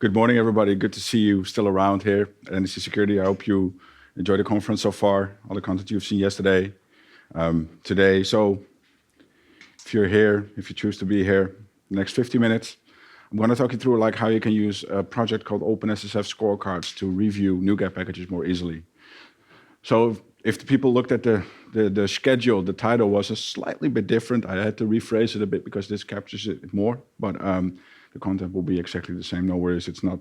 Good morning, everybody. Good to see you still around here at NDC Security. I hope you enjoyed the conference so far, all the content you've seen yesterday, today. So if you're here, if you choose to be here, the next 50 minutes, I'm going to talk you through like how you can use a project called OpenSSF Scorecards to review NuGet packages more easily. So if the people looked at the schedule, the title was a slightly bit different. I had to rephrase it a bit because this captures it more, but the content will be exactly the same. No worries, it's not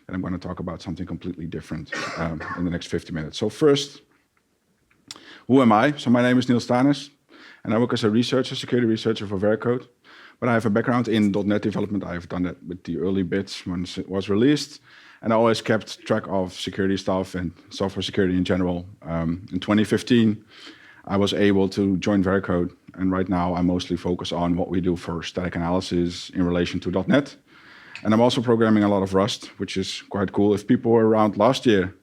that I'm going to talk about something completely different in the next 50 minutes. So first, who am I? So my name is Niels Tanis, and I work as a researcher, security researcher for Vercode. But I have a background in .NET development. I've done that with the early bits when it was released. And I always kept track of security stuff and software security in general. In 2015, I was able to join Vercode. And right now, I mostly focus on what we do for static analysis in relation to .NET. And I'm also programming a lot of Rust, which is quite cool. If people were around last year,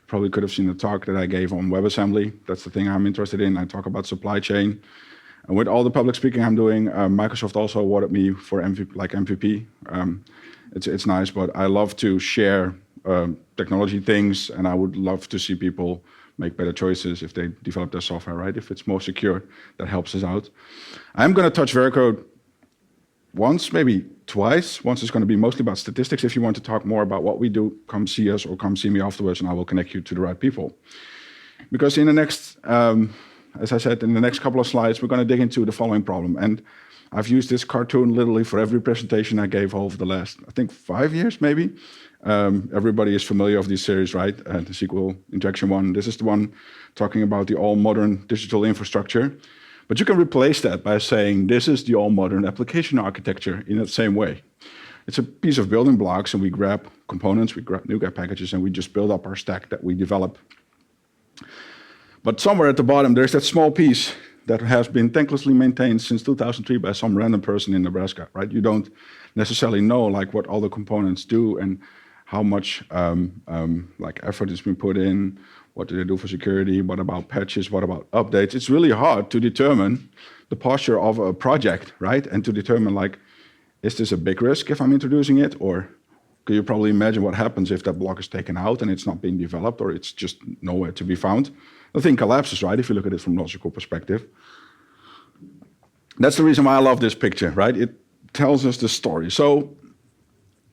probably could have seen the talk that I gave on WebAssembly. That's the thing I'm interested in. I talk about supply chain. And with all the public speaking I'm doing, Microsoft also awarded me for MVP. It's nice, but I love to share technology things, and I would love to see people make better choices if they develop their software, right? If it's more secure, that helps us out. I'm going to touch Vercode once, maybe twice. Once is going to be mostly about statistics. If you want to talk more about what we do, come see us or come see me afterwards, and I will connect you to the right people. Because in the next, as I said, in the next couple of slides, we're going to dig into the following problem. And I've used this cartoon literally for every presentation I gave over the last, I think, 5 years, maybe. Everybody is familiar with this series, right? The SQL injection one. This is the one talking about the all-modern digital infrastructure. But you can replace that by saying this is the all-modern application architecture in the same way. It's a piece of building blocks, and we grab components, we grab NuGet packages, and we just build up our stack that we develop. But somewhere at the bottom, there's that small piece that has been thanklessly maintained since 2003 by some random person in Nebraska, right? You don't necessarily know like what all the components do and how much like effort has been put in. What do they do for security? What about patches? What about updates? It's really hard to determine the posture of a project, right? And to determine like, is this a big risk if I'm introducing it? Or can you probably imagine what happens if that block is taken out and it's not being developed or it's just nowhere to be found? The thing collapses, right? If you look at it from a logical perspective. That's the reason why I love this picture, right? It tells us the story. So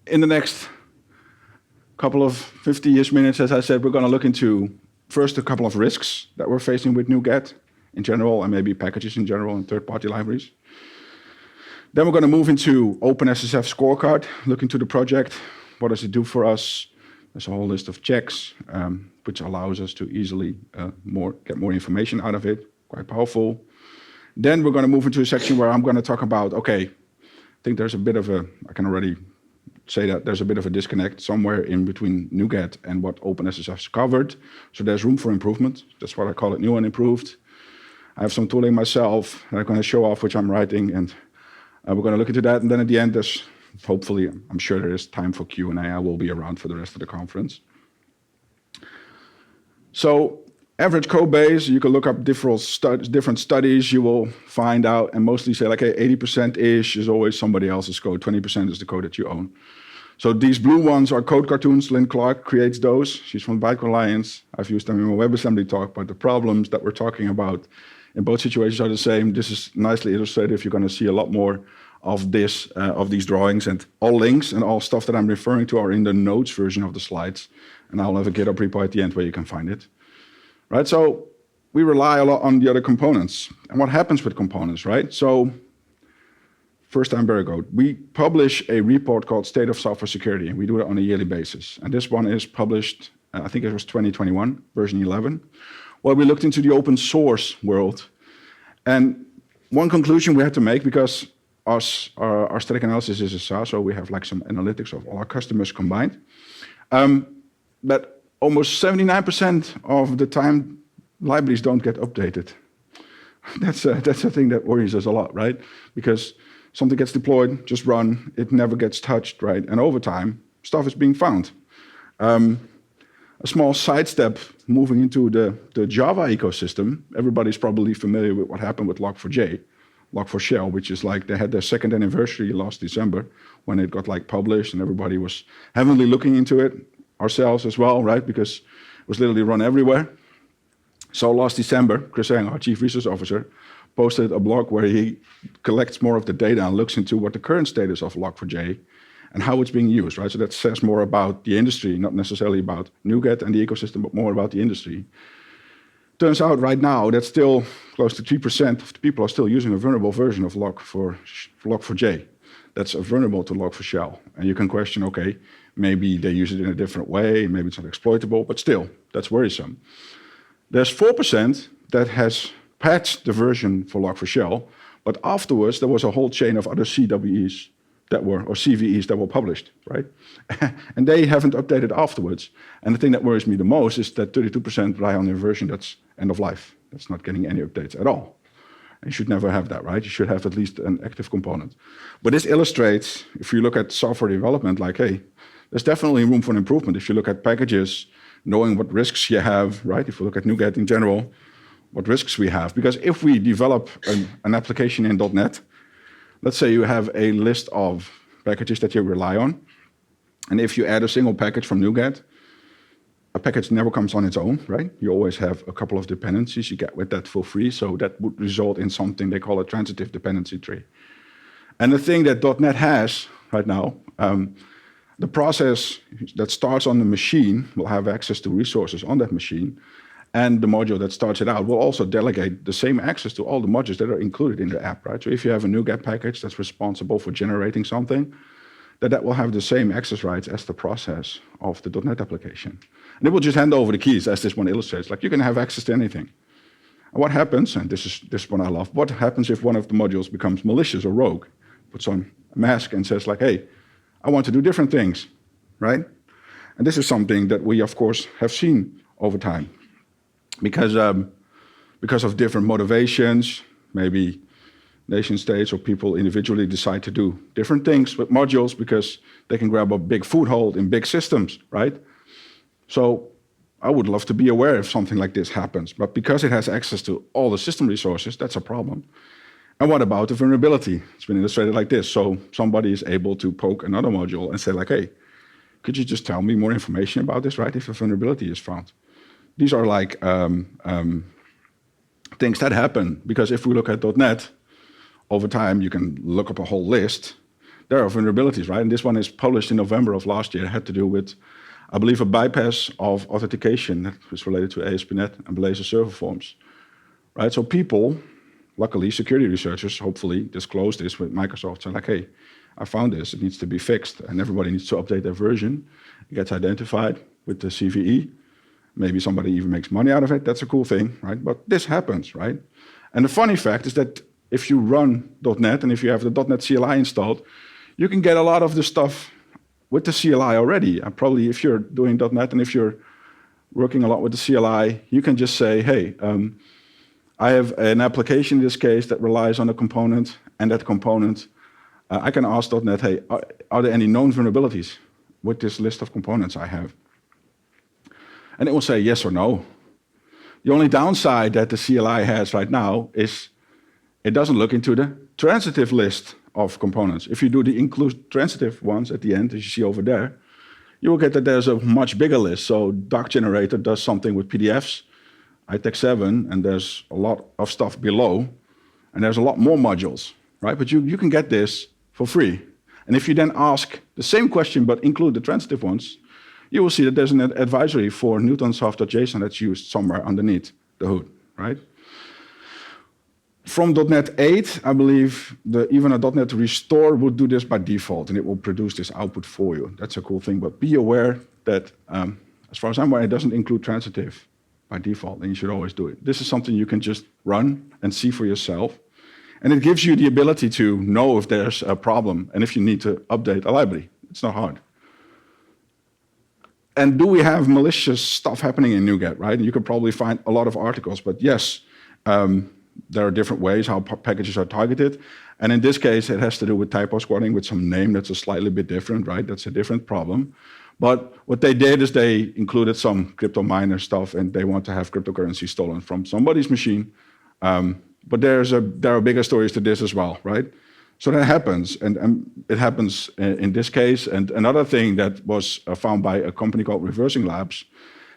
in the next couple of 50-ish minutes, as I said, we're going to look into first a couple of risks that we're facing with NuGet in general, and maybe packages in general and third-party libraries. Then we're going to move into OpenSSF Scorecard, look into the project. What does it do for us? There's a whole list of checks, which allows us to easily get more information out of it. Quite powerful. Then we're going to move into a section where I'm going to talk about, okay, I think there's a bit of I can already say that there's a bit of a disconnect somewhere in between NuGet and what OpenSSF has covered. So there's room for improvement. That's what I call it, new and improved. I have some tooling myself that I'm going to show off, which I'm writing, and we're going to look into that. And then at the end, there's hopefully, I'm sure there is time for Q&A. I will be around for the rest of the conference. So average code base, you can look up different studies. You will find out and mostly say like, hey, 80%-ish is always somebody else's code. 20% is the code that you own. So these blue ones are code cartoons. Lynn Clark creates those. She's from Bytecode Alliance. I've used them in my WebAssembly talk, but the problems that we're talking about in both situations are the same. This is nicely illustrated. You're going to see a lot more of these drawings, and all links and all stuff that I'm referring to are in the notes version of the slides. And I'll have a GitHub repo at the end where you can find it. Right, so we rely a lot on the other components. And what happens with components, right? So first time Vercode, we publish a report called State of Software Security, and we do it on a yearly basis. And this one is published, I think it was 2021, version 11, where we looked into the open source world. And one conclusion we had to make, because our static analysis is a SaaS, so we have like some analytics of all our customers combined. But almost 79% of the time, libraries don't get updated. That's a thing that worries us a lot, right? Because something gets deployed, just run, it never gets touched, right? And over time, stuff is being found. A small sidestep moving into the Java ecosystem. Everybody's probably familiar with what happened with Log4j. Log4Shell, which is like they had their second anniversary last December when it got like published and everybody was heavily looking into it, ourselves as well, right? Because it was literally run everywhere. So last December, Chris Eng, our Chief Research Officer, posted a blog where he collects more of the data and looks into what the current status of Log4j and how it's being used, right? So that says more about the industry, not necessarily about NuGet and the ecosystem, but more about the industry. Turns out right now that still close to 3% of the people are still using a vulnerable version of Log4j. That's vulnerable to Log4Shell. And you can question, okay, maybe they use it in a different way, maybe it's not exploitable, but still, that's worrisome. There's 4% that has patched the version for Log4Shell, but afterwards there was a whole chain of other CVEs that were published, right? And they haven't updated afterwards. And the thing that worries me the most is that 32% rely on a version that's end of life. That's not getting any updates at all. And you should never have that, right? You should have at least an active component. But this illustrates, if you look at software development, like, hey, there's definitely room for improvement. If you look at packages, knowing what risks you have, right? If you look at NuGet in general, what risks we have. Because if we develop an application in .NET, let's say you have a list of packages that you rely on, and if you add a single package from NuGet, a package never comes on its own, right? You always have a couple of dependencies you get with that for free, so that would result in something they call a transitive dependency tree. And the thing that .NET has right now, the process that starts on the machine will have access to resources on that machine, and the module that starts it out will also delegate the same access to all the modules that are included in the app, right? So if you have a NuGet package that's responsible for generating something, that will have the same access rights as the process of the .NET application. And it will just hand over the keys, as this one illustrates. Like, you can have access to anything. And what happens, and this is one I love, what happens if one of the modules becomes malicious or rogue? Puts on a mask and says like, hey, I want to do different things, right? And this is something that we, of course, have seen over time. Because of different motivations, maybe nation states or people individually decide to do different things with modules because they can grab a big foothold in big systems, right? So I would love to be aware if something like this happens, but because it has access to all the system resources, that's a problem. And what about the vulnerability? It's been illustrated like this. So somebody is able to poke another module and say like, hey, could you just tell me more information about this, right? If a vulnerability is found. These are like things that happen, because if we look at .NET, over time you can look up a whole list. There are vulnerabilities, right? And this one is published in November of last year. It had to do with, I believe, a bypass of authentication that was related to ASP.NET and Blazor server forms, right? So people, luckily security researchers, hopefully disclose this with Microsoft, say like, hey, I found this, it needs to be fixed, and everybody needs to update their version. It gets identified with the CVE. Maybe somebody even makes money out of it. That's a cool thing, right? But this happens, right? And the funny fact is that if you run .NET and if you have the .NET CLI installed, you can get a lot of the stuff with the CLI already. And probably if you're doing .NET and if you're working a lot with the CLI, you can just say, hey, I have an application in this case that relies on a component, and that component, I can ask .NET, hey, are there any known vulnerabilities with this list of components I have? And it will say yes or no. The only downside that the CLI has right now is it doesn't look into the transitive list of components. If you do the include transitive ones at the end, as you see over there, you will get that there's a much bigger list. So doc generator does something with PDFs, ITEC7, and there's a lot of stuff below, and there's a lot more modules, right? But you can get this for free. And if you then ask the same question but include the transitive ones, you will see that there's an advisory for Newtonsoft.json that's used somewhere underneath the hood, right? From .NET 8, I believe even a .NET Restore would do this by default, and it will produce this output for you. That's a cool thing, but be aware that, as far as I'm aware, it doesn't include transitive by default, and you should always do it. This is something you can just run and see for yourself, and it gives you the ability to know if there's a problem and if you need to update a library. It's not hard. And do we have malicious stuff happening in NuGet, right? And you can probably find a lot of articles, but yes, there are different ways how packages are targeted. And in this case, it has to do with typo squatting with some name that's a slightly bit different, right? That's a different problem. But what they did is they included some crypto miner stuff, and they want to have cryptocurrency stolen from somebody's machine. But there are bigger stories to this as well, right? So that happens, and it happens in this case. And another thing that was found by a company called Reversing Labs,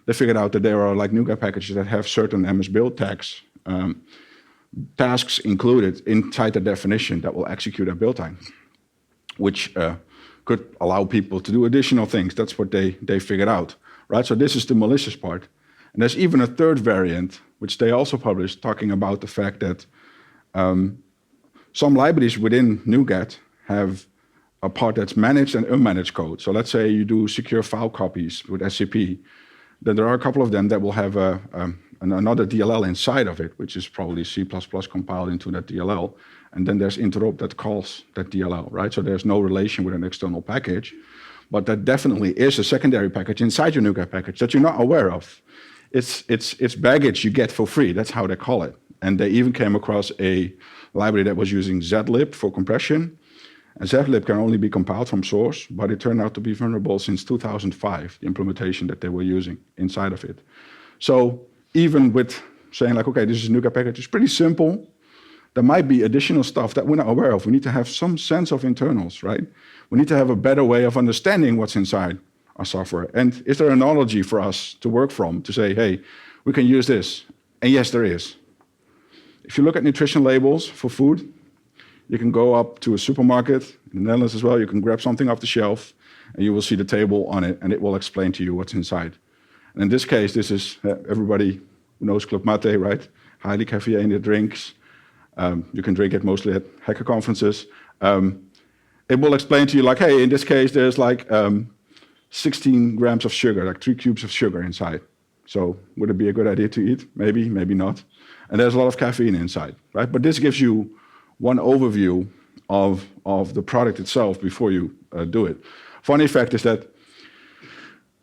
they figured out that there are like NuGet packages that have certain MS build tags, tasks included inside the definition that will execute at build time, which could allow people to do additional things. That's what they figured out, right? So this is the malicious part. And there's even a third variant, which they also published, talking about the fact that some libraries within NuGet have a part that's managed and unmanaged code. So let's say you do secure file copies with SCP, then there are a couple of them that will have another DLL inside of it, which is probably C++ compiled into that DLL. And then there's interrupt that calls that DLL, right? So there's no relation with an external package, but that definitely is a secondary package inside your NuGet package that you're not aware of. It's baggage you get for free. That's how they call it. And they even came across a library that was using zlib for compression. And zlib can only be compiled from source, but it turned out to be vulnerable since 2005, the implementation that they were using inside of it. So even with saying like, okay, this is a NuGet package, it's pretty simple. There might be additional stuff that we're not aware of. We need to have some sense of internals, right? We need to have a better way of understanding what's inside our software. And is there an analogy for us to work from to say, hey, we can use this? And yes, there is. If you look at nutrition labels for food, you can go up to a supermarket, in the Netherlands as well, you can grab something off the shelf, and you will see the table on it, and it will explain to you what's inside. And in this case, this is, everybody knows Club Mate, right? Highly caffeinated drinks. You can drink it mostly at hacker conferences. It will explain to you like, hey, in this case, there's like 16 grams of sugar, like 3 cubes of sugar inside. So would it be a good idea to eat? Maybe, maybe not. And there's a lot of caffeine inside, right? But this gives you one overview of the product itself before you do it. Funny fact is that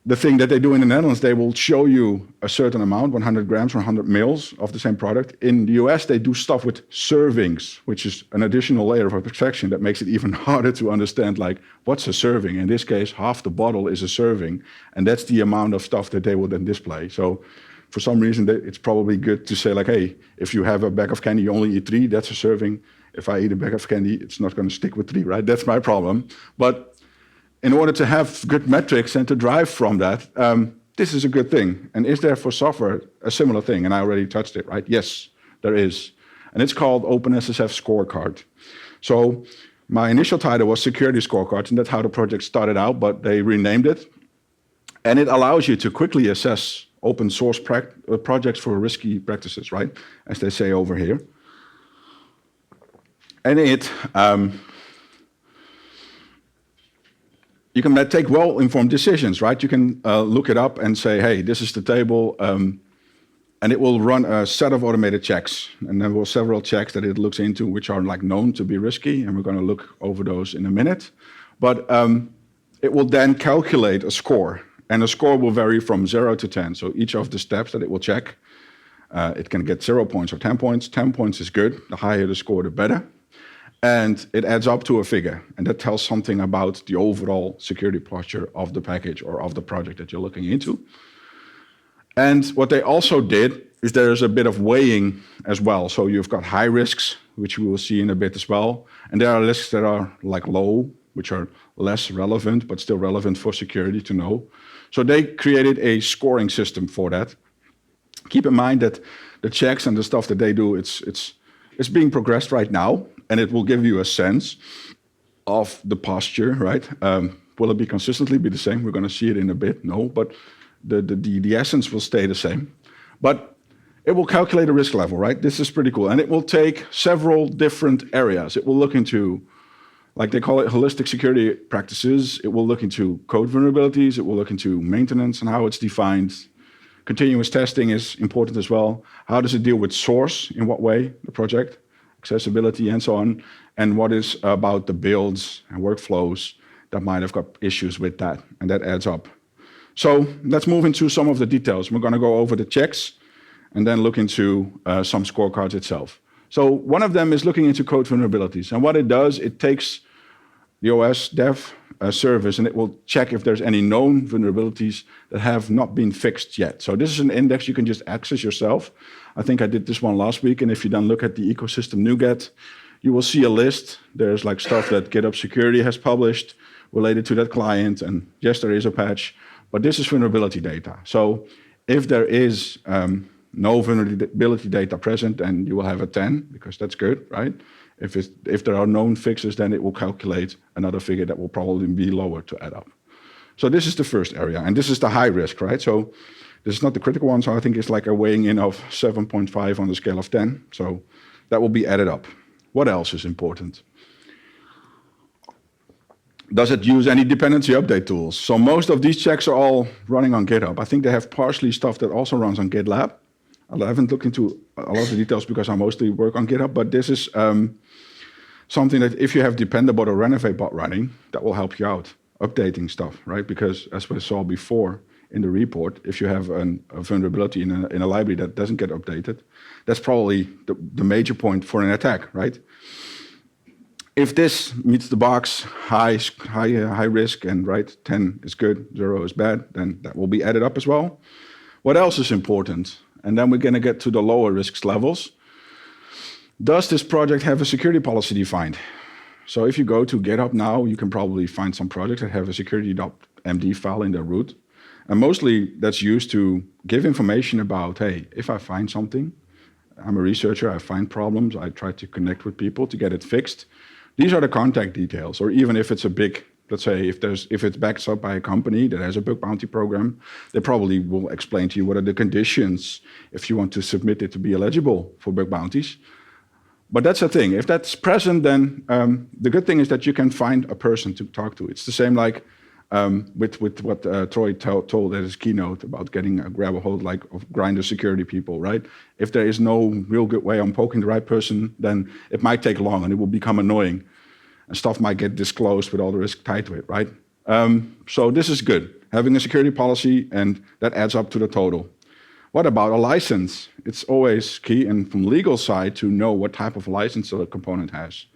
the thing that they do in the Netherlands, they will show you a certain amount, 100 grams or 100 mils of the same product. In the US, they do stuff with servings, which is an additional layer of abstraction that makes it even harder to understand, like, what's a serving? In this case, half the bottle is a serving, and that's the amount of stuff that they will then display. So for some reason, it's probably good to say, like, hey, if you have a bag of candy, you only eat 3, that's a serving. If I eat a bag of candy, it's not going to stick with 3, right? That's my problem. But in order to have good metrics and to drive from that, this is a good thing. And is there for software a similar thing? And I already touched it, right? Yes, there is. And it's called OpenSSF Scorecard. So my initial title was Security Scorecards, and that's how the project started out, but they renamed it. And it allows you to quickly assess open source projects for risky practices, right? As they say over here. And you can take well-informed decisions, right? You can look it up and say, hey, this is the table, and it will run a set of automated checks. And there were several checks that it looks into, which are like known to be risky, and we're going to look over those in a minute. But it will then calculate a score, and the score will vary from 0 to 10. So each of the steps that it will check, it can get 0 points or 10 points. 10 points is good. The higher the score, the better. And it adds up to a figure, and that tells something about the overall security posture of the package or of the project that you're looking into. And what they also did is there's a bit of weighing as well. So you've got high risks, which we will see in a bit as well. And there are risks that are like low, which are less relevant, but still relevant for security to know. So they created a scoring system for that. Keep in mind that the checks and the stuff that they do, it's being progressed right now. And it will give you a sense of the posture, right? Will it be consistently be the same? We're going to see it in a bit. No, but the essence will stay the same. But it will calculate a risk level, right? This is pretty cool. And it will take several different areas. It will look into, like they call it, holistic security practices. It will look into code vulnerabilities. It will look into maintenance and how it's defined. Continuous testing is important as well. How does it deal with source? In what way, the project? Accessibility and so on, and what is about the builds and workflows that might have got issues with that, and that adds up. So let's move into some of the details. We're going to go over the checks and then look into some scorecards itself. So one of them is looking into code vulnerabilities, and what it does, it takes the OS dev service, and it will check if there's any known vulnerabilities that have not been fixed yet. So this is an index you can just access yourself. I think I did this one last week, and if you then look at the ecosystem NuGet, you will see a list. There's like stuff that GitHub Security has published related to that client, and yes, there is a patch, but this is vulnerability data. So if there is no vulnerability data present, then you will have a 10, because that's good, right? If there are known fixes, then it will calculate another figure that will probably be lower to add up. So this is the first area, and this is the high risk, right? So this is not the critical one, so I think it's like a weighing in of 7.5 on the scale of 10. So that will be added up. What else is important? Does it use any dependency update tools? So most of these checks are all running on GitHub. I think they have partially stuff that also runs on GitLab. I haven't looked into a lot of the details because I mostly work on GitHub, but this is something that if you have Dependabot or Renovate bot running, that will help you out, updating stuff, right? Because as we saw before in the report, if you have a vulnerability in a library that doesn't get updated, that's probably the major point for an attack, right? If this meets the box, high risk, and right, 10 is good, 0 is bad, then that will be added up as well. What else is important? And then we're going to get to the lower risks levels. Does this project have a security policy defined? So if you go to GitHub now, you can probably find some projects that have a security.md file in their root. And mostly that's used to give information about, hey, if I find something, I'm a researcher, I find problems, I try to connect with people to get it fixed. These are the contact details, or even if it's a big, let's say if it's backed up by a company that has a bug bounty program, they probably will explain to you what are the conditions if you want to submit it to be eligible for bug bounties. But that's the thing, if that's present, then the good thing is that you can find a person to talk to. It's the same like with what Troy told at his keynote about grab a hold like of Grindr security people, right? If there is no real good way on poking the right person, then it might take long and it will become annoying. And stuff might get disclosed with all the risk tied to it, right? So this is good, having a security policy, and that adds up to the total. What about a license? It's always key, and from legal side, to know what type of license the component has.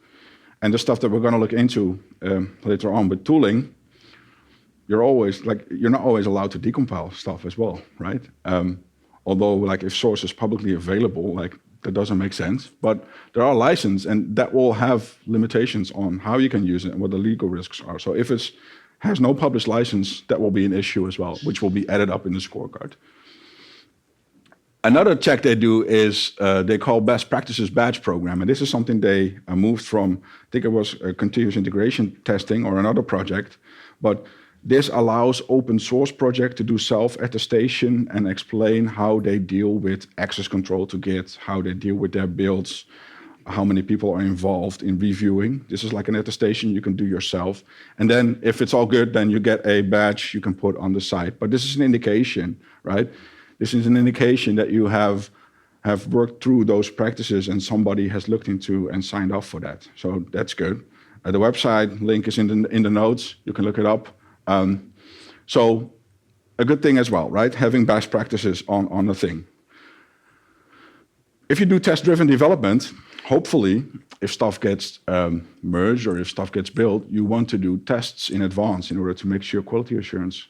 And the stuff that we're going to look into later on with tooling, you're not always allowed to decompile stuff as well, right? Although, like if source is publicly available, like that doesn't make sense. But there are licenses, and that will have limitations on how you can use it and what the legal risks are. So if it has no published license, that will be an issue as well, which will be added up in the scorecard. Another check they do is they call best practices badge program. And this is something they moved from, I think it was continuous integration testing or another project. But this allows open source projects to do self-attestation and explain how they deal with access control to Git, how they deal with their builds, how many people are involved in reviewing. This is like an attestation you can do yourself. And then if it's all good, then you get a badge you can put on the site. But this is an indication, right? This is an indication that you have worked through those practices and somebody has looked into and signed off for that. So that's good. The website link is in the notes. You can look it up. So a good thing as well, right? Having best practices on the thing. If you do test-driven development, hopefully, if stuff gets merged or if stuff gets built, you want to do tests in advance in order to make sure quality assurance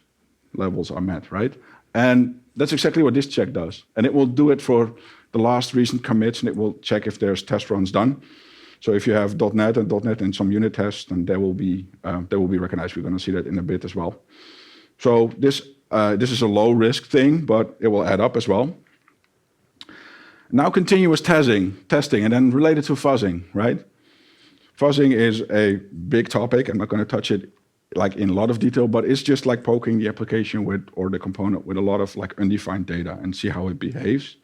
levels are met, right? And that's exactly what this check does. And it will do it for the last recent commits, and it will check if there's test runs done. So if you have .NET and some unit tests, then they will be recognized. We're going to see that in a bit as well. So this is a low risk thing, but it will add up as well. Now continuous testing, and then related to fuzzing, right? Fuzzing is a big topic. I'm not going to touch it like in a lot of detail, but it's just like poking the application or the component with a lot of like undefined data and see how it behaves,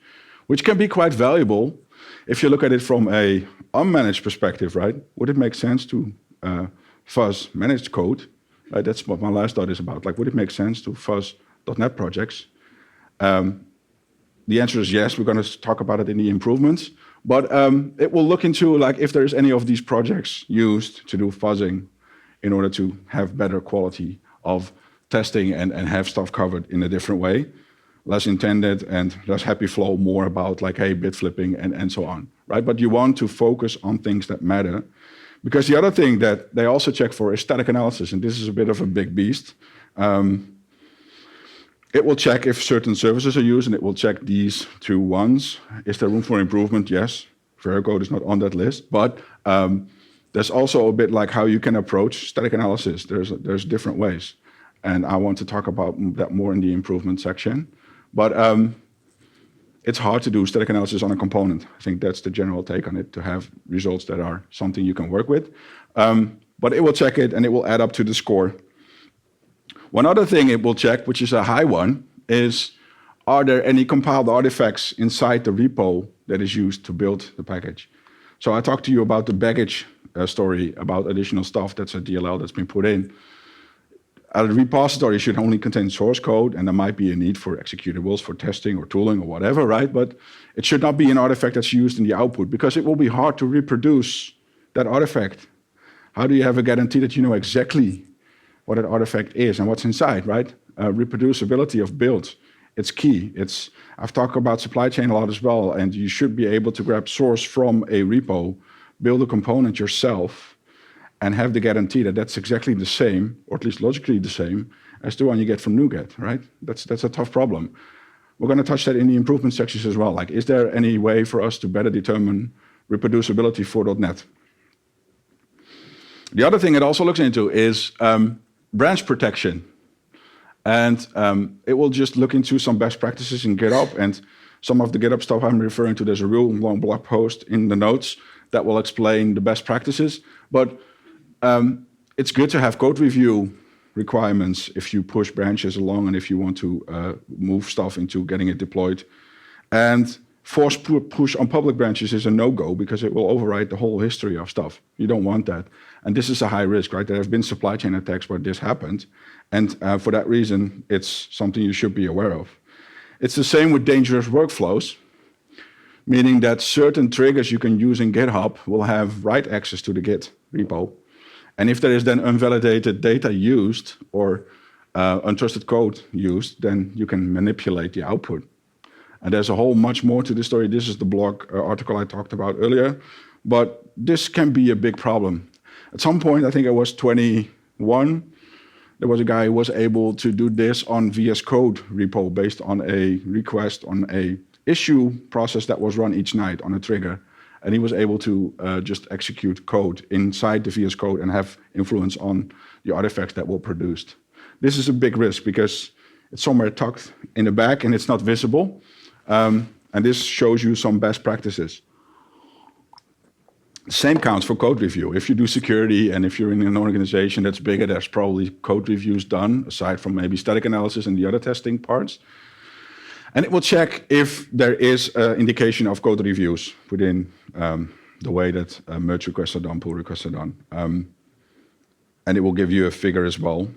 which can be quite valuable. If you look at it from a unmanaged perspective, right? Would it make sense to fuzz managed code? Right? That's what my last thought is about. Like, would it make sense to fuzz .NET projects? The answer is yes. We're going to talk about it in the improvements, but it will look into like if there's any of these projects used to do fuzzing in order to have better quality of testing and have stuff covered in a different way. Less intended and less happy flow, more about like, hey, bit flipping and so on, right? But you want to focus on things that matter Because the other thing that they also check for is static analysis, and this is a bit of a big beast. It will check if certain services are used, and it will check these two ones. Is there room for improvement? Yes. Vercode is not on that list, but there's also a bit like how you can approach static analysis. There's different ways, and I want to talk about that more in the improvement section. But it's hard to do static analysis on a component. I think that's the general take on it, to have results that are something you can work with. But it will check it, and it will add up to the score. One other thing it will check, which is a high one, is are there any compiled artifacts inside the repo that is used to build the package? So I talked to you about the baggage story, about additional stuff that's a DLL that's been put in. A repository should only contain source code, and there might be a need for executables for testing or tooling or whatever, right? But it should not be an artifact that's used in the output, because it will be hard to reproduce that artifact. How do you have a guarantee that you know exactly what that artifact is and what's inside, right? Reproducibility of builds, it's key. I've talked about supply chain a lot as well, and you should be able to grab source from a repo, build a component yourself, and have the guarantee that that's exactly the same, or at least logically the same, as the one you get from NuGet, right? That's a tough problem. We're going to touch that in the improvement sections as well. Like, is there any way for us to better determine reproducibility for .NET? The other thing it also looks into is branch protection. And it will just look into some best practices in GitHub, and some of the GitHub stuff I'm referring to, there's a real long blog post in the notes that will explain the best practices. But it's good to have code review requirements if you push branches along and if you want to move stuff into getting it deployed. And force push on public branches is a no-go, because it will overwrite the whole history of stuff. You don't want that. And this is a high risk, right? There have been supply chain attacks where this happened. And for that reason, it's something you should be aware of. It's the same with dangerous workflows, meaning that certain triggers you can use in GitHub will have write access to the Git repo. And if there is then unvalidated data used or untrusted code used, then you can manipulate the output. And there's a whole much more to this story. This is the blog article I talked about earlier. But this can be a big problem. At some point, I think I was 21, there was a guy who was able to do this on VS Code repo based on a request on a issue process that was run each night on a trigger. And he was able to just execute code inside the VS Code and have influence on the artifacts that were produced. This is a big risk because it's somewhere tucked in the back and it's not visible. And this shows you some best practices. Same counts for code review. If you do security and if you're in an organization that's bigger, there's probably code reviews done, aside from maybe static analysis and the other testing parts. And it will check if there is an indication of code reviews within the way that merge requests are done, pull requests are done. And it will give you a figure as well.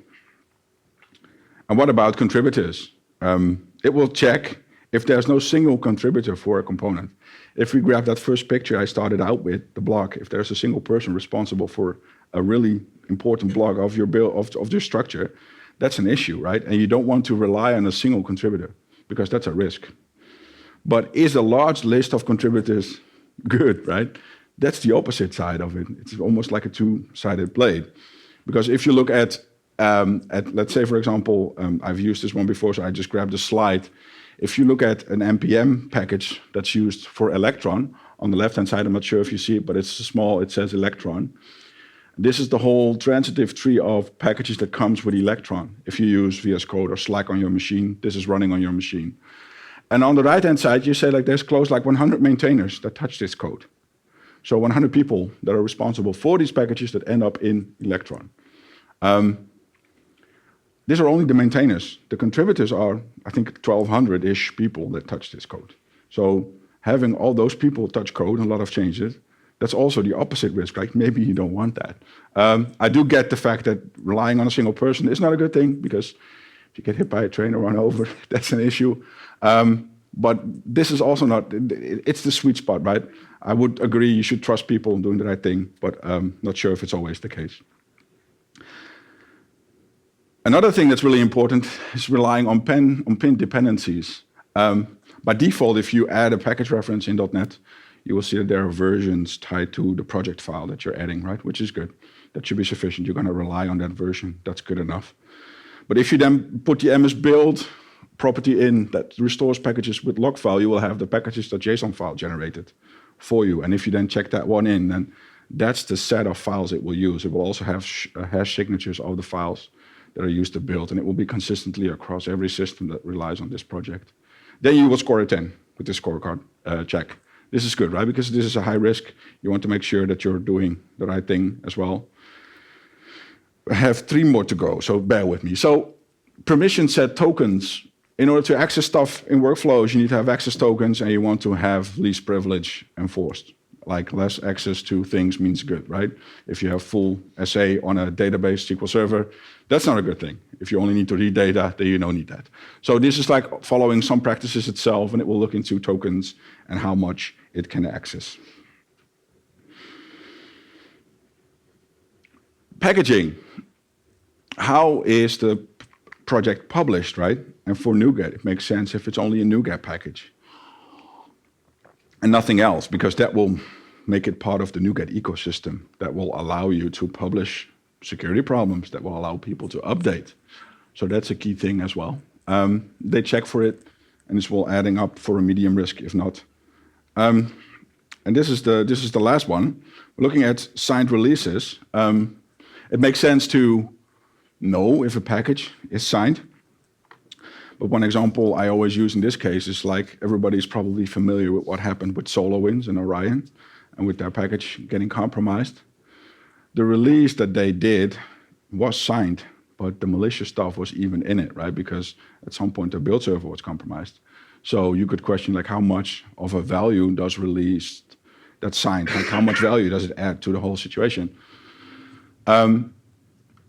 And what about contributors? It will check if there's no single contributor for a component. If we grab that first picture I started out with, the block, if there's a single person responsible for a really important block of your build, of your structure, that's an issue, right? And you don't want to rely on a single contributor because that's a risk. But is a large list of contributors good, right? That's the opposite side of it. It's almost like a two-sided blade. Because if you look at let's say, for example, I've used this one before, so I just grabbed a slide. If you look at an NPM package that's used for Electron, on the left-hand side, I'm not sure if you see it, but it's small, it says Electron. This is the whole transitive tree of packages that comes with Electron. If you use VS Code or Slack on your machine, this is running on your machine. And on the right-hand side, you say like there's close like 100 maintainers that touch this code. So 100 people that are responsible for these packages that end up in Electron. These are only the maintainers. The contributors are, I think, 1,200-ish people that touch this code. So having all those people touch code and a lot of changes, that's also the opposite risk, right? Maybe you don't want that. I do get the fact that relying on a single person is not a good thing, because if you get hit by a train or run over, that's an issue. But this is also not, it's the sweet spot, right? I would agree you should trust people doing the right thing, but not sure if it's always the case. Another thing that's really important is relying on pin dependencies. By default, if you add a package reference in .NET, you will see that there are versions tied to the project file that you're adding, right? Which is good. That should be sufficient. You're going to rely on that version. That's good enough. But if you then put the ms build property in that restores packages with log file, you will have the packages.json file generated for you. And if you then check that one in, then that's the set of files it will use. It will also have hash signatures of the files that are used to build, and it will be consistently across every system that relies on this project. Then you will score a 10 with the scorecard check. This is good, right? Because this is a high risk. You want to make sure that you're doing the right thing as well. I have 3 more to go, so bear with me. So permission set tokens. In order to access stuff in workflows, you need to have access tokens, and you want to have least privilege enforced. Like less access to things means good, right? If you have full SA on a database SQL server, that's not a good thing. If you only need to read data, then you don't need that. So this is like following some practices itself, and it will look into tokens and how much it can access. Packaging. How is the project published, right? And for NuGet, it makes sense if it's only a NuGet package and nothing else, because that will make it part of the NuGet ecosystem that will allow you to publish security problems, that will allow people to update. So that's a key thing as well. They check for it, and this will adding up for a medium risk if not. And this is the last one. Looking at signed releases, it makes sense to know if a package is signed. But one example I always use in this case is like everybody's probably familiar with what happened with SolarWinds and Orion and with their package getting compromised. The release that they did was signed, but the malicious stuff was even in it, right? Because at some point the build server was compromised. So you could question like how much of a value does release that's signed, like how much value does it add to the whole situation?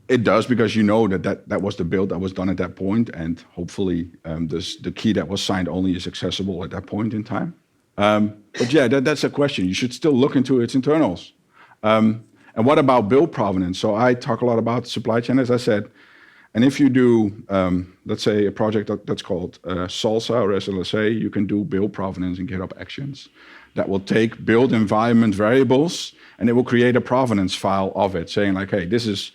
It does, because you know that was the build that was done at that point, and hopefully the key that was signed only is accessible at that point in time. But yeah, that's a question. You should still look into its internals. And what about build provenance? So I talk a lot about supply chain, as I said. And if you do, let's say, a project that's called SALSA or SLSA, you can do build provenance in GitHub Actions. That will take build environment variables, and it will create a provenance file of it, saying like, hey, this is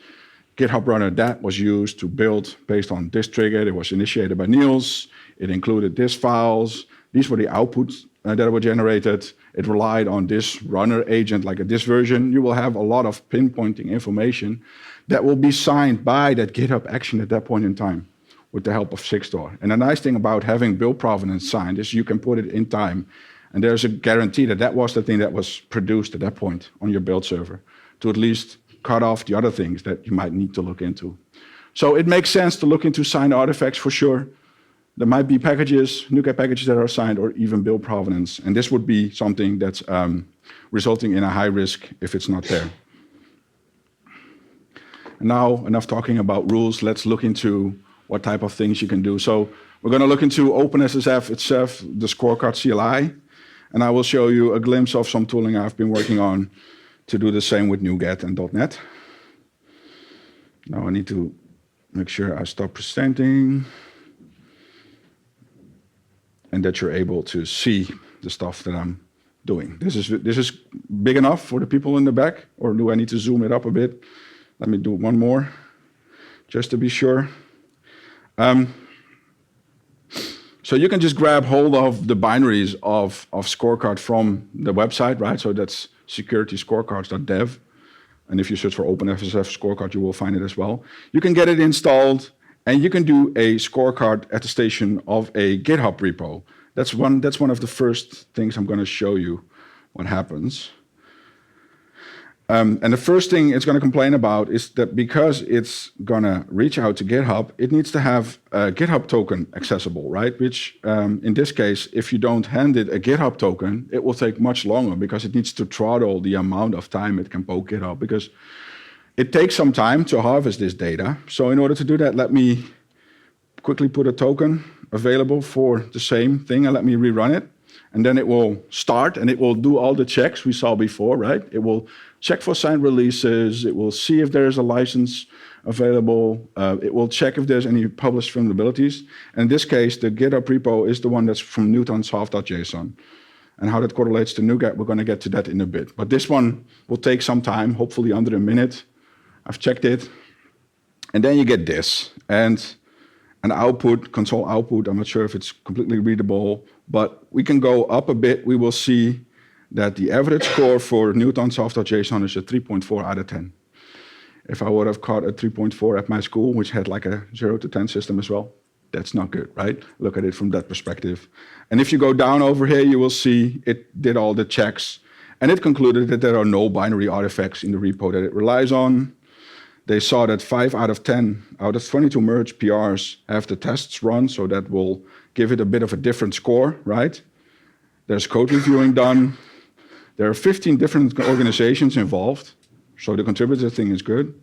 GitHub runner that was used to build based on this trigger. It was initiated by Niels. It included this files. These were the outputs that were generated. It relied on this runner agent, like this version. You will have a lot of pinpointing information that will be signed by that GitHub action at that point in time with the help of Sigstore. And the nice thing about having build provenance signed is you can put it in time, and there's a guarantee that that was the thing that was produced at that point on your build server to at least cut off the other things that you might need to look into. So it makes sense to look into signed artifacts for sure. There might be packages, NuGet packages that are signed, or even build provenance. And this would be something that's resulting in a high risk if it's not there. And now, enough talking about rules. Let's look into what type of things you can do. So we're going to look into OpenSSF itself, the Scorecard CLI, and I will show you a glimpse of some tooling I've been working on to do the same with NuGet and .NET. Now I need to make sure I stop presenting and that you're able to see the stuff that I'm doing. This is big enough for the people in the back, or do I need to zoom it up a bit? Let me do one more, just to be sure. So you can just grab hold of the binaries of Scorecard from the website, right? So that's securityscorecards.dev. And if you search for OpenSSF Scorecard, you will find it as well. You can get it installed, and you can do a scorecard attestation of a GitHub repo. That's one of the first things I'm going to show you what happens. And the first thing it's going to complain about is that because it's going to reach out to GitHub, it needs to have a GitHub token accessible, right? Which, in this case, if you don't hand it a GitHub token, it will take much longer because it needs to throttle the amount of time it can poke GitHub, because it takes some time to harvest this data. So in order to do that, let me quickly put a token available for the same thing, and let me rerun it. And then it will start, and it will do all the checks we saw before, right? It will check for signed releases. It will see if there's a license available. It will check if there's any published vulnerabilities. And in this case, the GitHub repo is the one that's from newtonsoft.json. And how that correlates to NuGet, we're going to get to that in a bit. But this one will take some time, hopefully under a minute. I've checked it. And then you get this. And an output, console output, I'm not sure if it's completely readable, but we can go up a bit. We will see that the average score for NewtonSoft.json is a 3.4 out of 10. If I would have caught a 3.4 at my school, which had like a 0 to 10 system as well, that's not good, right? Look at it from that perspective. And if you go down over here, you will see it did all the checks. And it concluded that there are no binary artifacts in the repo that it relies on. They saw that 5 out of 10 out of 22 merge PRs have the tests run, so that will give it a bit of a different score, right? There's code reviewing done. There are 15 different organizations involved, so the contributor thing is good.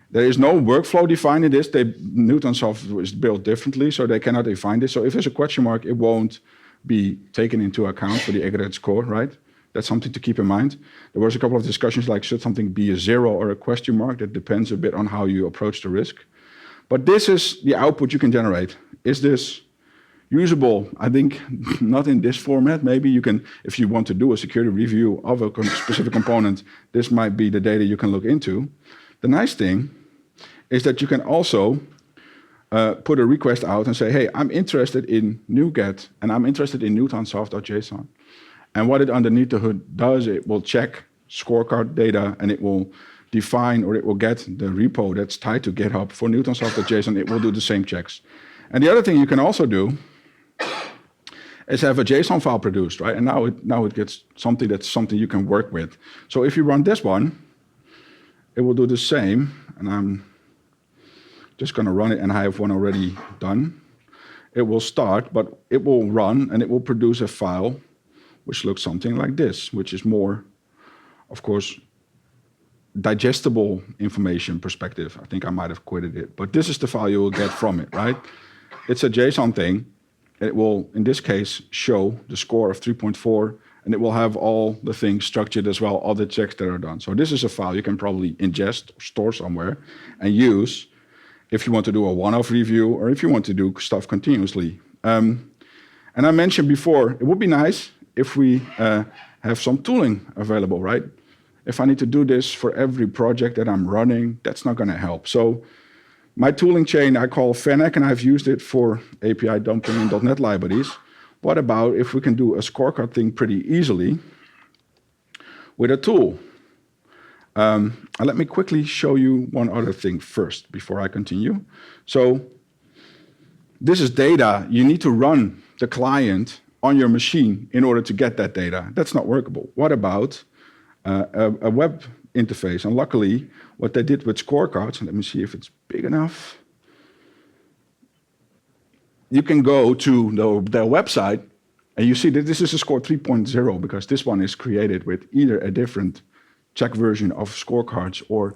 There is no workflow defined in this. NewtonSoft is built differently, so they cannot define this. So if there's a question mark, it won't be taken into account for the aggregate score, right? That's something to keep in mind. There was a couple of discussions like, should something be a 0 or a question mark? That depends a bit on how you approach the risk. But this is the output you can generate. Is this usable? I think not in this format. Maybe you can, if you want to do a security review of a specific component, this might be the data you can look into. The nice thing is that you can also put a request out and say, hey, I'm interested in NuGet, and I'm interested in NewtonSoft.json. And what it underneath the hood does, it will check scorecard data, and it will define, or it will get the repo that's tied to GitHub for NewtonSoft.json. It will do the same checks. And the other thing you can also do is have a JSON file produced, right? And now it gets something that's something you can work with. So if you run this one, it will do the same. And I'm just going to run it, and I have one already done. It will start, but it will run, and it will produce a file which looks something like this, which is more, of course, digestible information perspective. I think I might have quitted it, but this is the file you will get from it, right? It's a JSON thing. It will, in this case, show the score of 3.4, and it will have all the things structured as well, all the checks that are done. So this is a file you can probably ingest, or store somewhere, and use if you want to do a one-off review, or if you want to do stuff continuously. And I mentioned before, it would be nice if we have some tooling available, right? If I need to do this for every project that I'm running, that's not going to help. So my tooling chain I call Fennec, and I've used it for API dumping in .NET libraries. What about if we can do a scorecard thing pretty easily with a tool? And let me quickly show you one other thing first before I continue. So this is data. You need to run the client on your machine in order to get that data. That's not workable. What about a web interface? And luckily, what they did with scorecards, and let me see if it's big enough. You can go to their website, and you see that this is a score 3.0, because this one is created with either a different check version of scorecards, or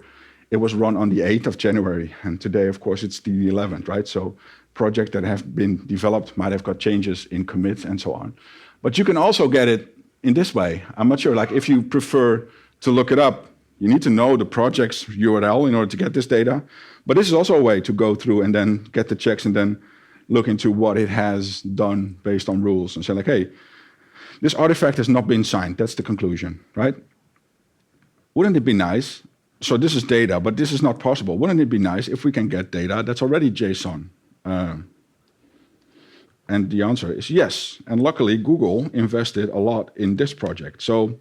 it was run on the 8th of January. And today, of course, it's the 11th, right? So projects that have been developed might have got changes in commits and so on. But you can also get it in this way. I'm not sure, like if you prefer to look it up, you need to know the project's URL in order to get this data. But this is also a way to go through and then get the checks and then look into what it has done based on rules and say like, hey, this artifact has not been signed. That's the conclusion, right? Wouldn't it be nice? So this is data, but this is not possible. Wouldn't it be nice if we can get data that's already JSON? And the answer is yes. And luckily, Google invested a lot in this project. So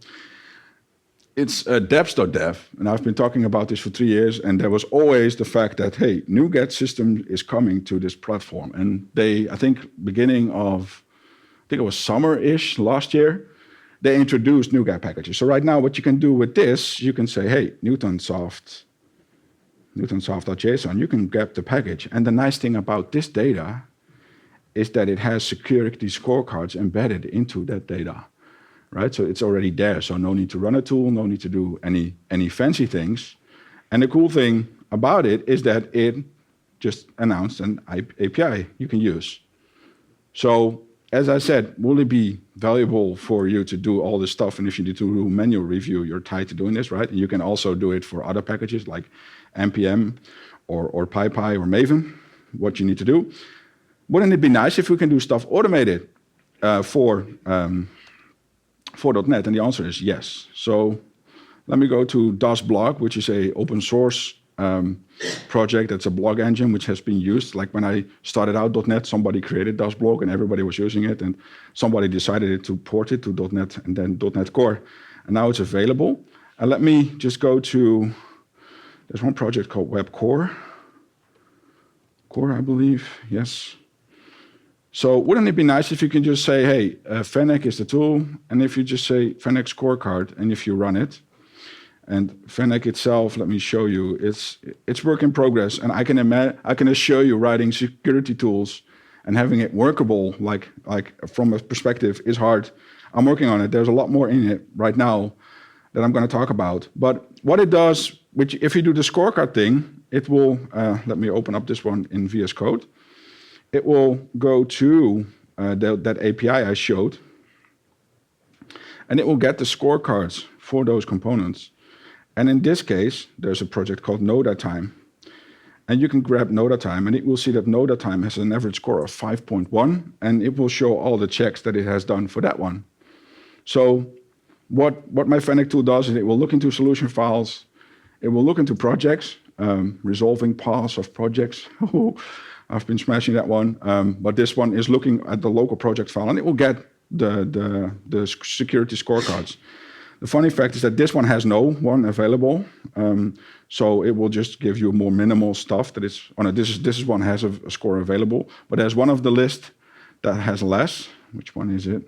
it's depps.dev, and I've been talking about this for 3 years, and there was always the fact that, hey, NuGet system is coming to this platform. And they, I think, beginning of, I think it was summer-ish last year, they introduced NuGet Packages. So right now, what you can do with this, you can say, hey, NewtonSoft.json, you can grab the package. And the nice thing about this data is that it has security scorecards embedded into that data, right? So it's already there, so no need to run a tool, no need to do any fancy things. And the cool thing about it is that it just announced an API you can use. So as I said, will it be valuable for you to do all this stuff? And if you need to do manual review, you're tied to doing this, right? And you can also do it for other packages like NPM or PyPy or Maven, what you need to do. Wouldn't it be nice if we can do stuff automated for for .NET? And the answer is yes. So let me go to DOS blog, which is a open source project. That's a blog engine which has been used. Like when I started out .NET, somebody created DOS blog and everybody was using it, and somebody decided to port it to .NET and then .NET Core, and now it's available. And let me just go to, there's one project called Web Core, I believe, yes. So wouldn't it be nice if you can just say, hey, Fennec is the tool, and if you just say Fennec Scorecard, and if you run it, and Fennec itself, let me show you, it's work in progress, and I can assure you writing security tools and having it workable, like from a perspective, is hard. I'm working on it. There's a lot more in it right now that I'm going to talk about. But what it does, which if you do the scorecard thing, it will, let me open up this one in VS Code. It will go to that API I showed, and it will get the scorecards for those components. And in this case, there's a project called NodaTime. And you can grab NodaTime, and it will see that NodaTime has an average score of 5.1, and it will show all the checks that it has done for that one. So what my Fennec tool does is it will look into solution files, it will look into projects, resolving paths of projects. I've been smashing that one, but this one is looking at the local project file, and it will get the security scorecards. The funny fact is that this one has no one available, so it will just give you more minimal stuff. That is, oh no, this one has a score available, but there's one of the list that has less. Which one is it?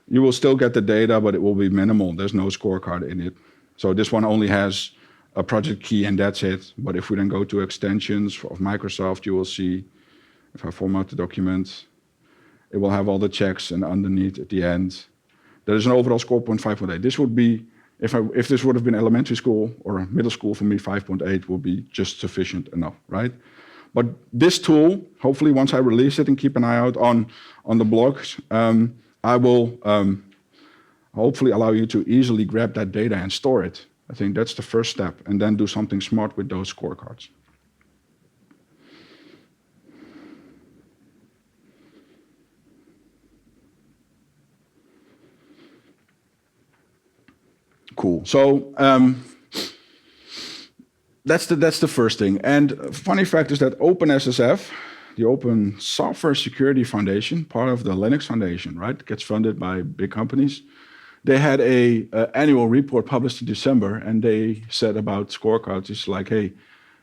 You will still get the data, but it will be minimal. There's no scorecard in it. So this one only has a project key, and that's it. But if we then go to extensions of Microsoft, you will see, if I format the document, it will have all the checks, and underneath at the end, there is an overall score 0.5.8. This would be, if this would have been elementary school or middle school, for me, 5.8 will be just sufficient enough, right? But this tool, hopefully once I release it, and keep an eye out on the blogs, I will hopefully allow you to easily grab that data and store it. I think that's the first step, and then do something smart with those scorecards. Cool. So that's the first thing. And funny fact is that OpenSSF, the Open Software Security Foundation, part of the Linux Foundation, right, gets funded by big companies. They had a annual report published in December, and they said about scorecards, it's like, hey,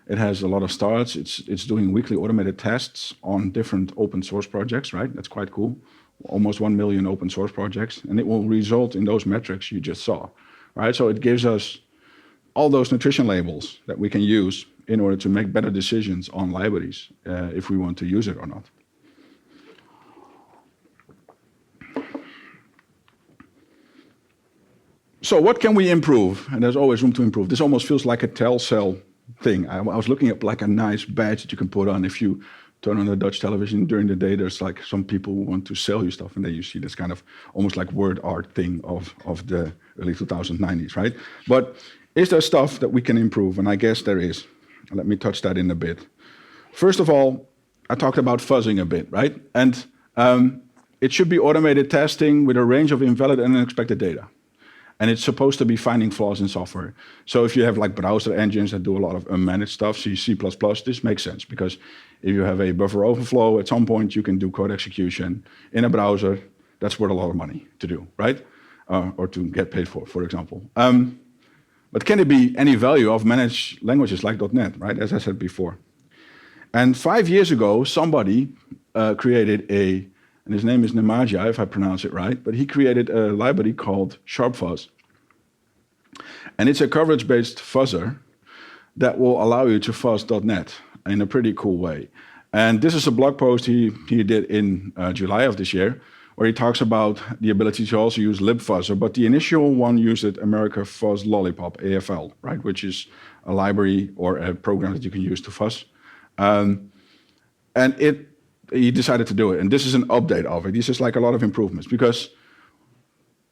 it has a lot of starts. It's doing weekly automated tests on different open source projects, right? That's quite cool. Almost 1 million open source projects, and it will result in those metrics you just saw. Right, so it gives us all those nutrition labels that we can use in order to make better decisions on libraries, if we want to use it or not. So what can we improve? And there's always room to improve. This almost feels like a tell-sell thing. I was looking at like a nice badge that you can put on if you turn on the Dutch television during the day. There's like some people who want to sell you stuff, and then you see this kind of almost like word art thing of the early 2090s, right? But is there stuff that we can improve? And I guess there is. Let me touch that in a bit. First of all, I talked about fuzzing a bit, right? And it should be automated testing with a range of invalid and unexpected data. And it's supposed to be finding flaws in software. So if you have like browser engines that do a lot of unmanaged stuff, C++, this makes sense, because if you have a buffer overflow, at some point you can do code execution in a browser. That's worth a lot of money to do, right? Or to get paid for example. But can it be any value of managed languages like .NET, right? As I said before. And 5 years ago, somebody created and his name is Nemagia, if I pronounce it right, but he created a library called SharpFuzz. And it's a coverage-based fuzzer that will allow you to fuzz .NET in a pretty cool way. And this is a blog post he did in July of this year, where he talks about the ability to also use libfuzzer, but the initial one used America Fuzz Lollipop, AFL, right, which is a library or a program that you can use to fuzz. And he decided to do it, and this is an update of it. This is like a lot of improvements, because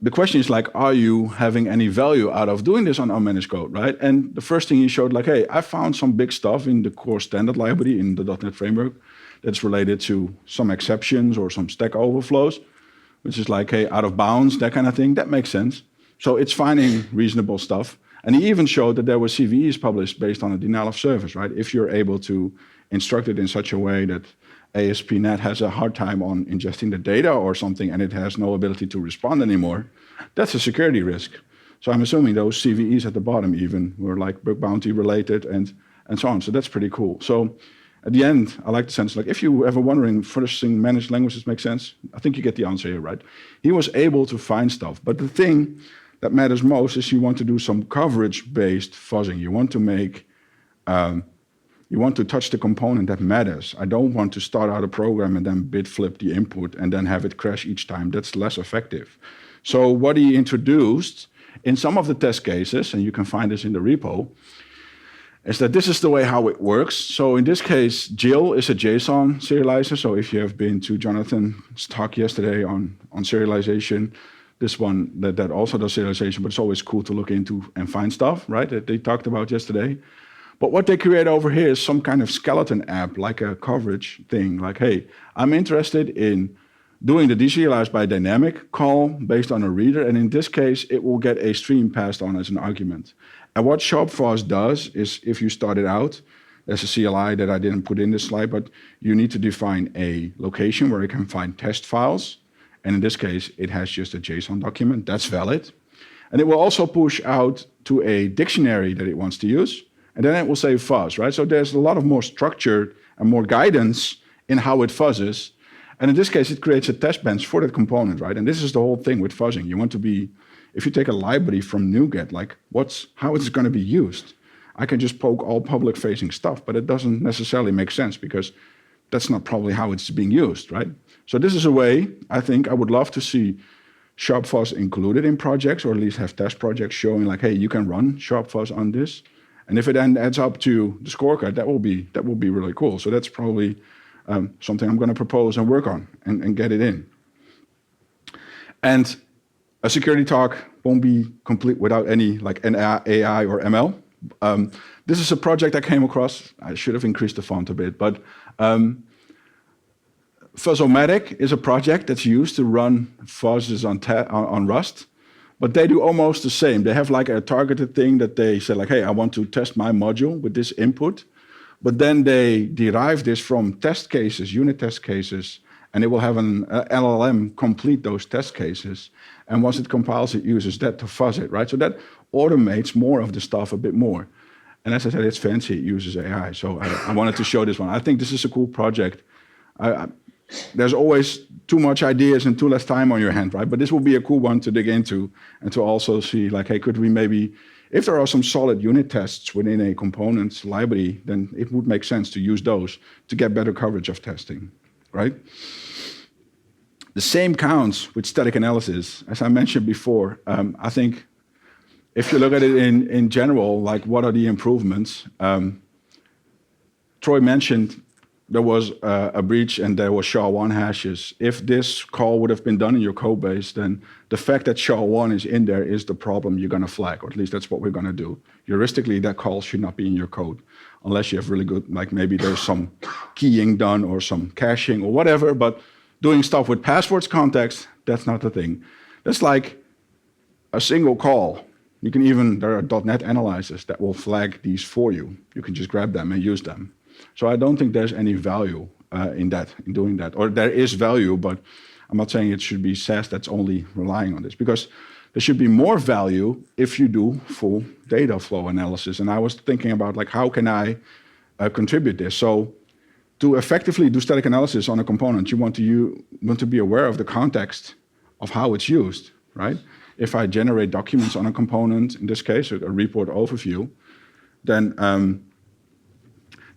the question is like, are you having any value out of doing this on unmanaged code, right? And the first thing he showed, like, hey, I found some big stuff in the core standard library in the .NET framework that's related to some exceptions or some stack overflows. which is like, hey, out of bounds, that kind of thing. That makes sense. So it's finding reasonable stuff. And he even showed that there were CVEs published based on a denial of service, right? If you're able to instruct it in such a way that ASP.NET has a hard time on ingesting the data or something and it has no ability to respond anymore, that's a security risk. So I'm assuming those CVEs at the bottom even were like bug bounty related and so on. So that's pretty cool. So at the end, I like the sense, like if you ever wondering, first thing managed languages make sense, I think you get the answer here, right? He was able to find stuff. But the thing that matters most is you want to do some coverage-based fuzzing. You want to make, you want to touch the component that matters. I don't want to start out a program and then bit flip the input and then have it crash each time. That's less effective. So what he introduced in some of the test cases, and you can find this in the repo, is that this is the way how it works. So in this case, Jill is a JSON serializer. So if you have been to Jonathan's talk yesterday on serialization, this one that also does serialization, but it's always cool to look into and find stuff, right, that they talked about yesterday. But what they create over here is some kind of skeleton app, like a coverage thing, like, hey, I'm interested in doing the deserialize by dynamic call based on a reader, and in this case, it will get a stream passed on as an argument. And what SharpFuzz does is, if you start it out, there's a CLI that I didn't put in this slide, but you need to define a location where you can find test files. And in this case, it has just a JSON document. That's valid. And it will also push out to a dictionary that it wants to use. And then it will say fuzz, right? So there's a lot of more structure and more guidance in how it fuzzes. And in this case, it creates a test bench for that component, right? And this is the whole thing with fuzzing. You want to be, if you take a library from NuGet, like how it's going to be used. I can just poke all public-facing stuff, but it doesn't necessarily make sense because that's not probably how it's being used, right? So this is a way, I think, I would love to see SharpFuzz included in projects, or at least have test projects showing like, hey, you can run SharpFuzz on this. And if it then adds up to the scorecard, that will be really cool. So that's probably something I'm going to propose and work on and get it in. And a security talk won't be complete without any like AI or ML. This is a project I came across. I should have increased the font a bit, but Fuzzomatic is a project that's used to run fuzzes on Rust, but they do almost the same. They have like a targeted thing that they say like, hey, I want to test my module with this input, but then they derive this from test cases, unit test cases, and it will have an LLM complete those test cases. And once it compiles, it uses that to fuzz it, right? So that automates more of the stuff a bit more. And as I said, it's fancy, it uses AI. So I wanted to show this one. I think this is a cool project. There's always too much ideas and too less time on your hand, right? But this will be a cool one to dig into and to also see like, hey, could we maybe, if there are some solid unit tests within a components library, then it would make sense to use those to get better coverage of testing, right? The same counts with static analysis. As I mentioned before, I think if you look at it in general, like what are the improvements? Troy mentioned there was a breach and there was SHA-1 hashes. If this call would have been done in your code base, then the fact that SHA-1 is in there is the problem you're going to flag, or at least that's what we're going to do. Heuristically, that call should not be in your code, unless you have really good, like maybe there's some keying done or some caching or whatever, but doing stuff with passwords context, that's not the thing. That's like a single call. You can even, there are .NET analyzers that will flag these for you. You can just grab them and use them. So I don't think there's any value in doing that. Or there is value, but I'm not saying it should be SaaS that's only relying on this, because there should be more value if you do full data flow analysis. And I was thinking about like, how can I contribute this? So to effectively do static analysis on a component, you want to be aware of the context of how it's used, right? If I generate documents on a component, in this case, a report overview, then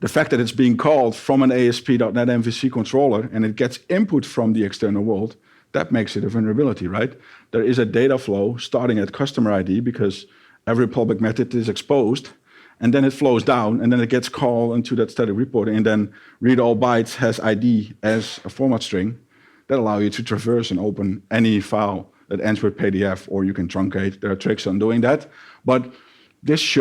the fact that it's being called from an ASP.NET MVC controller and it gets input from the external world, that makes it a vulnerability, right? There is a data flow starting at customer ID because every public method is exposed, and then it flows down, and then it gets called into that static reporting, and then read all bytes has ID as a format string that allow you to traverse and open any file that ends with PDF, or you can truncate. There are tricks on doing that. But this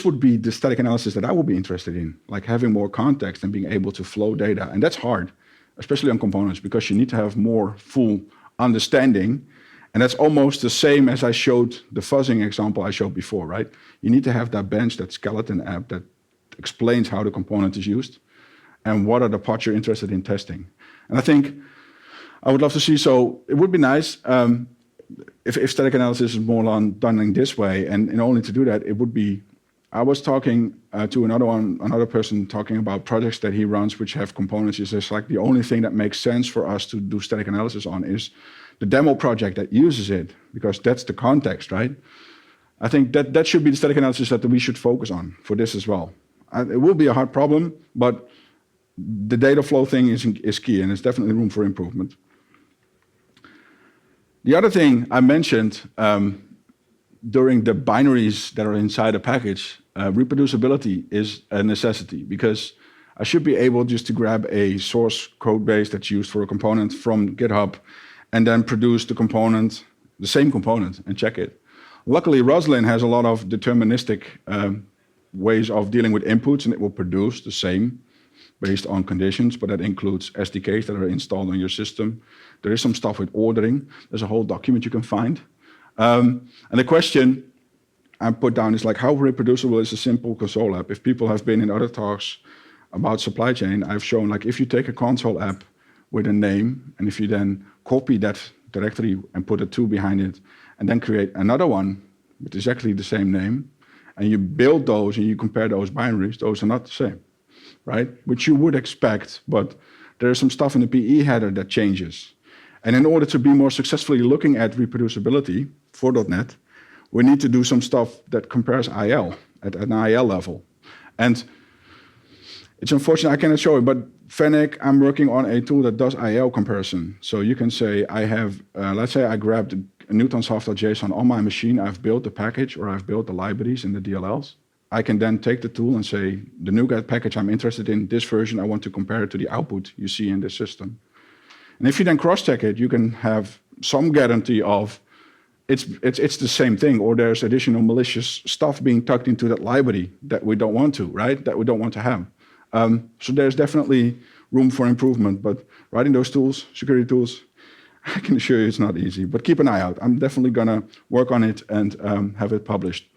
would be the static analysis that I would be interested in, like having more context and being able to flow data. And that's hard, especially on components, because you need to have more full understanding. And that's almost the same as I showed the fuzzing example I showed before, right? You need to have that bench, that skeleton app that explains how the component is used and what are the parts you're interested in testing. And I think I would love to see, so it would be nice if static analysis is more done in this way, and only to do that, it would be, I was talking to another person talking about projects that he runs which have components. He says like the only thing that makes sense for us to do static analysis on is the demo project that uses it, because that's the context, right? I think that should be the static analysis that we should focus on for this as well. It will be a hard problem, but the data flow thing is key, and there's definitely room for improvement. The other thing I mentioned during the binaries that are inside a package, reproducibility is a necessity, because I should be able just to grab a source code base that's used for a component from GitHub and then produce the component, the same component, and check it. Luckily, Roslyn has a lot of deterministic ways of dealing with inputs, and it will produce the same based on conditions, but that includes SDKs that are installed on your system. There is some stuff with ordering. There's a whole document you can find. And the question I put down is like, how reproducible is a simple console app? If people have been in other talks about supply chain, I've shown like if you take a console app with a name, and if you then copy that directory and put a 2 behind it, and then create another one with exactly the same name, and you build those and you compare those binaries, those are not the same, right? Which you would expect, but there is some stuff in the PE header that changes. And in order to be more successfully looking at reproducibility for .NET, we need to do some stuff that compares IL at an IL level. And it's unfortunate I cannot show it, but Fennec, I'm working on a tool that does IL comparison. So you can say I have, let's say I grabbed a Newtonsoft.json on my machine, I've built the package or I've built the libraries in the DLLs. I can then take the tool and say, the NuGet package I'm interested in, this version, I want to compare it to the output you see in this system. And if you then cross-check it, you can have some guarantee of it's the same thing, or there's additional malicious stuff being tucked into that library that we don't want to, right? That we don't want to have. So there's definitely room for improvement, but writing those tools, security tools, I can assure you it's not easy, but keep an eye out. I'm definitely gonna work on it and have it published.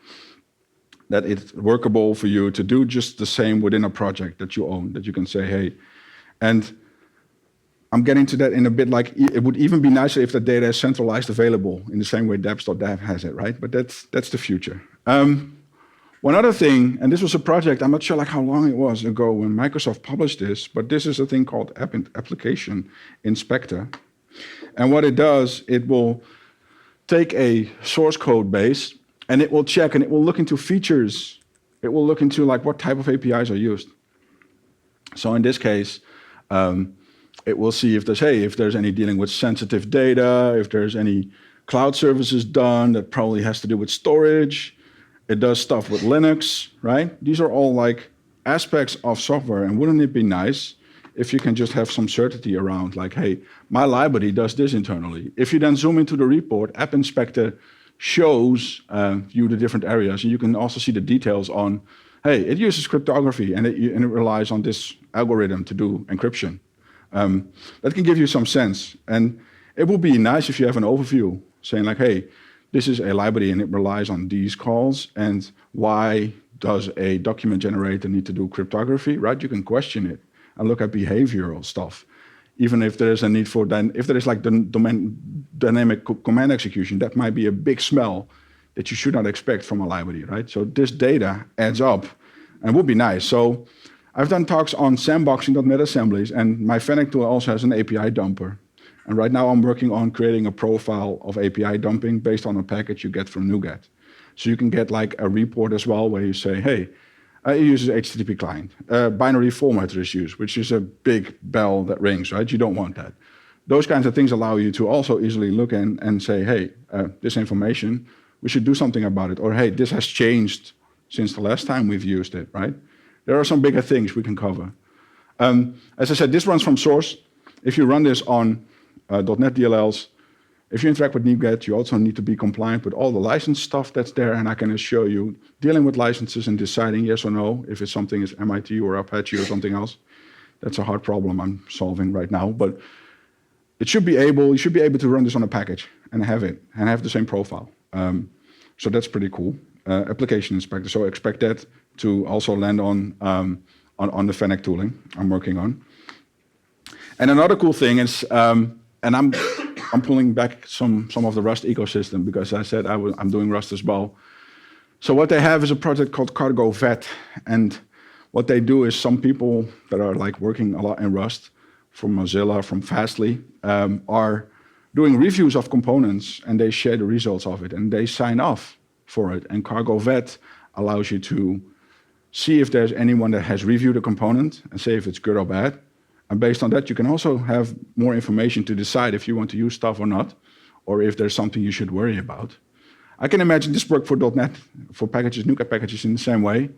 That it's workable for you to do just the same within a project that you own, that you can say, hey, and I'm getting to that in a bit, like it would even be nicer if the data is centralized available in the same way dapps.dev has it, right? But that's the future. One other thing, and this was a project, I'm not sure like how long it was ago when Microsoft published this, but this is a thing called Application Inspector. And what it does, it will take a source code base and it will check and it will look into features. It will look into like what type of APIs are used. So in this case, it will see if there's any dealing with sensitive data, if there's any cloud services done that probably has to do with storage. It does stuff with Linux, right? These are all like aspects of software, and wouldn't it be nice if you can just have some certainty around like, hey, my library does this internally. If you then zoom into the report, App Inspector shows you the different areas, and you can also see the details on, hey, it uses cryptography and it relies on this algorithm to do encryption. That can give you some sense, and it would be nice if you have an overview saying like, hey, this is a library and it relies on these calls, and why does a document generator need to do cryptography, right? You can question it and look at behavioral stuff. Even if there is a need for, if there is like the dynamic command execution, that might be a big smell that you should not expect from a library, right? So this data adds up and would be nice. So I've done talks on sandboxing.NET assemblies, and my Fennec tool also has an API dumper. And right now I'm working on creating a profile of API dumping based on a package you get from NuGet. So you can get like a report as well where you say, hey, it uses HTTP client. Binary formatter is used, which is a big bell that rings, right? You don't want that. Those kinds of things allow you to also easily look in and say, hey, this information, we should do something about it. Or hey, this has changed since the last time we've used it, right? There are some bigger things we can cover. As I said, this runs from source. If you run this on .NET DLLs, if you interact with NuGet, you also need to be compliant with all the license stuff that's there, and I can assure you, dealing with licenses and deciding yes or no, if it's something is MIT or Apache or something else, that's a hard problem I'm solving right now. But you should be able to run this on a package and have the same profile. So that's pretty cool. Application inspector. So expect that to also land on the Fennec tooling I'm working on. And another cool thing is, and I'm pulling back some of the Rust ecosystem because I said I'm doing Rust as well. So what they have is a project called Cargo Vet, and what they do is some people that are like working a lot in Rust, from Mozilla, from Fastly, are doing reviews of components, and they share the results of it, and they sign off for it. And Cargo Vet allows you to see if there's anyone that has reviewed a component and say if it's good or bad. And based on that, you can also have more information to decide if you want to use stuff or not, or if there's something you should worry about. I can imagine this work for .NET, for packages, NuGet packages in the same way.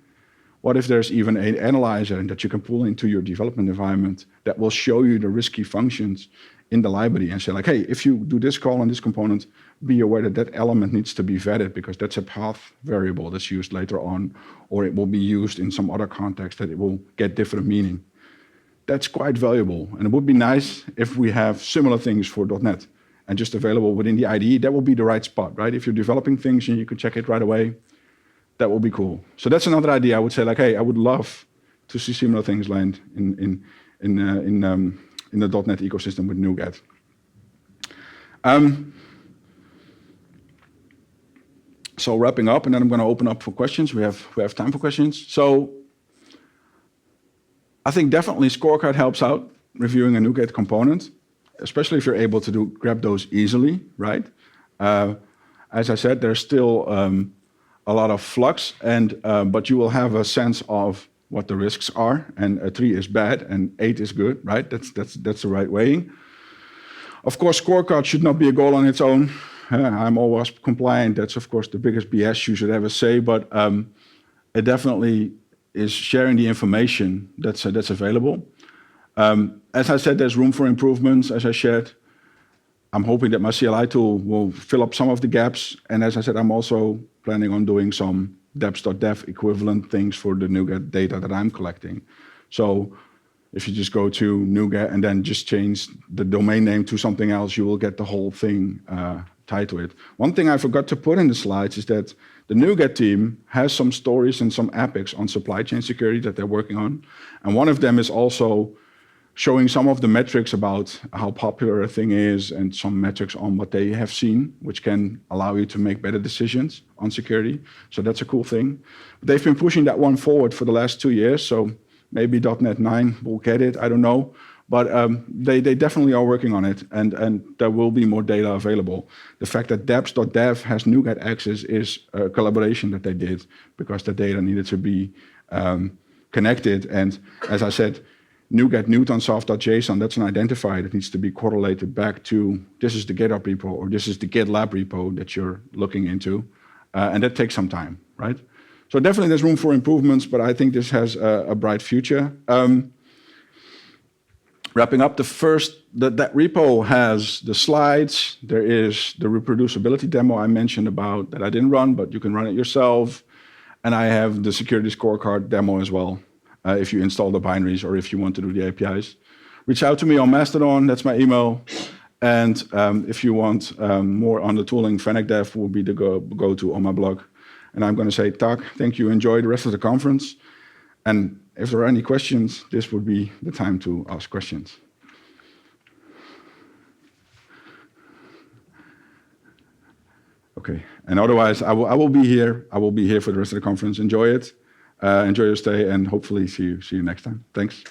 What if there's even an analyzer that you can pull into your development environment that will show you the risky functions in the library and say like, hey, if you do this call on this component, be aware that that element needs to be vetted because that's a path variable that's used later on, or it will be used in some other context that it will get different meaning. That's quite valuable, and it would be nice if we have similar things for .NET and just available within the IDE. That will be the right spot, right? If you're developing things and you can check it right away, that will be cool. So that's another idea. I would say like, hey, I would love to see similar things land in the .NET ecosystem with NuGet. So wrapping up, and then I'm going to open up for questions. We have time for questions. So I think definitely Scorecard helps out reviewing a NuGet component, especially if you're able to grab those easily, right? As I said, there's still a lot of flux, but you will have a sense of what the risks are, and a 3 is bad and 8 is good, right? That's the right weighing. Of course, Scorecard should not be a goal on its own. I'm always compliant. That's of course the biggest BS you should ever say, but it definitely is sharing the information that's available. As I said, there's room for improvements, as I shared. I'm hoping that my CLI tool will fill up some of the gaps, and as I said, I'm also planning on doing some deps.dev equivalent things for the NuGet data that I'm collecting. So if you just go to NuGet and then just change the domain name to something else, you will get the whole thing tied to it. One thing I forgot to put in the slides is that the NuGet team has some stories and some epics on supply chain security that they're working on. And one of them is also showing some of the metrics about how popular a thing is and some metrics on what they have seen, which can allow you to make better decisions on security. So that's a cool thing. They've been pushing that one forward for the last 2 years, so maybe .NET 9 will get it, I don't know. But they definitely are working on it, and there will be more data available. The fact that deps.dev has NuGet access is a collaboration that they did because the data needed to be connected. And as I said, NuGet newtonsoft.json, that's an identifier that needs to be correlated back to this is the GitHub repo or this is the GitLab repo that you're looking into. And that takes some time, right? So definitely there's room for improvements, but I think this has a bright future. Wrapping up, that repo has the slides. There is the reproducibility demo I mentioned about that I didn't run, but you can run it yourself. And I have the security scorecard demo as well, if you install the binaries or if you want to do the APIs. Reach out to me on Mastodon, that's my email. And if you want more on the tooling, Fennec Dev will be the go-to on my blog. And I'm going to say, Tak, thank you, enjoy the rest of the conference. And if there are any questions, this would be the time to ask questions. Okay, and otherwise, I will be here. I will be here for the rest of the conference. Enjoy it, enjoy your stay, and hopefully see you next time. Thanks.